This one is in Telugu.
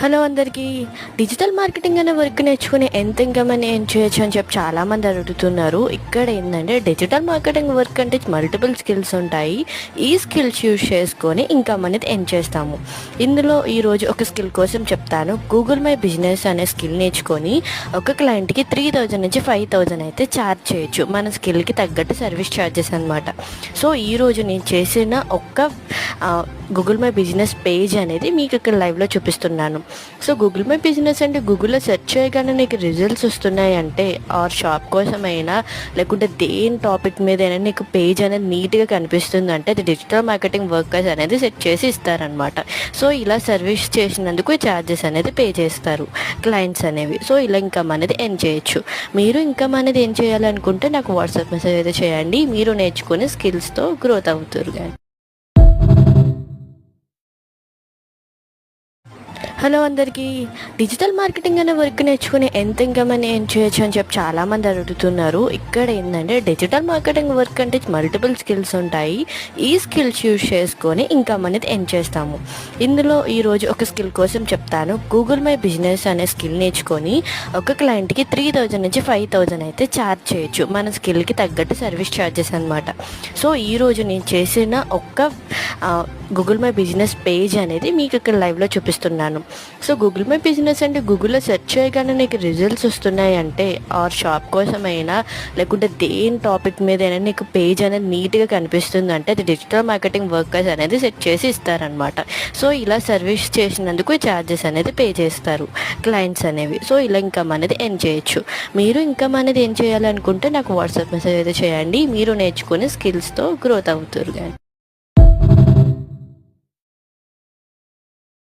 హలో అందరికీ. డిజిటల్ మార్కెటింగ్ అనే వర్క్ నేర్చుకుని ఎంత ఇన్కమ్ అని ఏం చేయొచ్చు అని చెప్పి చాలామంది అడుగుతున్నారు. ఇక్కడ ఏంటంటే డిజిటల్ మార్కెటింగ్ వర్క్ అంటే మల్టిపుల్ స్కిల్స్ ఉంటాయి. ఈ స్కిల్స్ యూజ్ చేసుకొని ఇన్కమ్ అనేది ఎర్న్ చేస్తాము. ఇందులో ఈరోజు ఒక స్కిల్ కోసం చెప్తాను. గూగుల్ మై బిజినెస్ అనే స్కిల్ నేర్చుకొని ఒక క్లయింట్కి 3000 నుంచి 5000 అయితే ఛార్జ్ చేయొచ్చు. మన స్కిల్కి తగ్గట్టు సర్వీస్ ఛార్జెస్ అనమాట. సో ఈరోజు నేను చేసిన ఒక్క గూగుల్ మై బిజినెస్ పేజ్ అనేది మీకు ఇక్కడ లైవ్లో చూపిస్తున్నాను. సో గూగుల్ మై బిజినెస్ అంటే గూగుల్లో సెర్చ్ చేయగానే నీకు రిజల్ట్స్ వస్తున్నాయి అంటే ఆర్ షాప్ కోసమైనా లేకుంటే దేని టాపిక్ మీదైనా నీకు పేజ్ అనేది నీట్గా కనిపిస్తుంది అంటే అది డిజిటల్ మార్కెటింగ్ వర్కర్స్ అనేది సెట్ చేసి ఇస్తారనమాట. సో ఇలా సర్వీస్ చేసినందుకు ఛార్జెస్ అనేది పే చేస్తారు క్లయింట్స్ అనేవి. సో ఇలా ఇన్కమ్ అనేది ఎర్న్ చేయొచ్చు. మీరు ఇన్కమ్ అనేది ఏం చేయాలనుకుంటే నాకు వాట్సాప్ మెసేజ్ అయితే చేయండి. మీరు నేర్చుకునే స్కిల్స్తో గ్రోత్ అవుతారు. కానీ హలో అందరికీ. డిజిటల్ మార్కెటింగ్ అనే వర్క్ నేర్చుకుని ఎంత ఇన్కమ్ అని ఏం చేయొచ్చు అని చెప్పి చాలామంది అడుగుతున్నారు. ఇక్కడ ఏంటంటే డిజిటల్ మార్కెటింగ్ వర్క్ అంటే మల్టిపుల్ స్కిల్స్ ఉంటాయి. ఈ స్కిల్స్ యూజ్ చేసుకొని ఇన్కమ్ అనేది ఎర్న్ చేస్తాము. ఇందులో ఈరోజు ఒక స్కిల్ కోసం చెప్తాను. గూగుల్ మై బిజినెస్ అనే స్కిల్ నేర్చుకొని ఒక క్లయింట్కి 3000 నుంచి 5000 అయితే ఛార్జ్ చేయొచ్చు. మన స్కిల్కి తగ్గట్టు సర్వీస్ ఛార్జెస్ అనమాట. సో ఈరోజు నేను చేసిన ఒక్క గూగుల్ మై బిజినెస్ పేజ్ అనేది మీకు ఇక్కడ లైవ్లో చూపిస్తున్నాను. సో గూగుల్ మై బిజినెస్ అంటే గూగుల్లో సెర్చ్ చేయగానే నీకు రిజల్ట్స్ వస్తున్నాయి అంటే ఆర్ షాప్ కోసమైనా లేకుంటే దేని టాపిక్ మీదైనా నీకు పేజ్ అనేది నీట్గా కనిపిస్తుంది అంటే అది డిజిటల్ మార్కెటింగ్ వర్కర్స్ అనేది సెట్ చేసి ఇస్తారనమాట. సో ఇలా సర్వీస్ చేసినందుకు ఛార్జెస్ అనేది పే చేస్తారు క్లయింట్స్ అనేవి. సో ఇలా ఇన్కమ్ అనేది ఎర్న్ చేయొచ్చు. మీరు ఇన్కమ్ అనేది ఏం చేయాలనుకుంటే నాకు వాట్సాప్ మెసేజ్ అయితే చేయండి. మీరు నేర్చుకునే స్కిల్స్తో గ్రోత్ అవుతారు. కానీ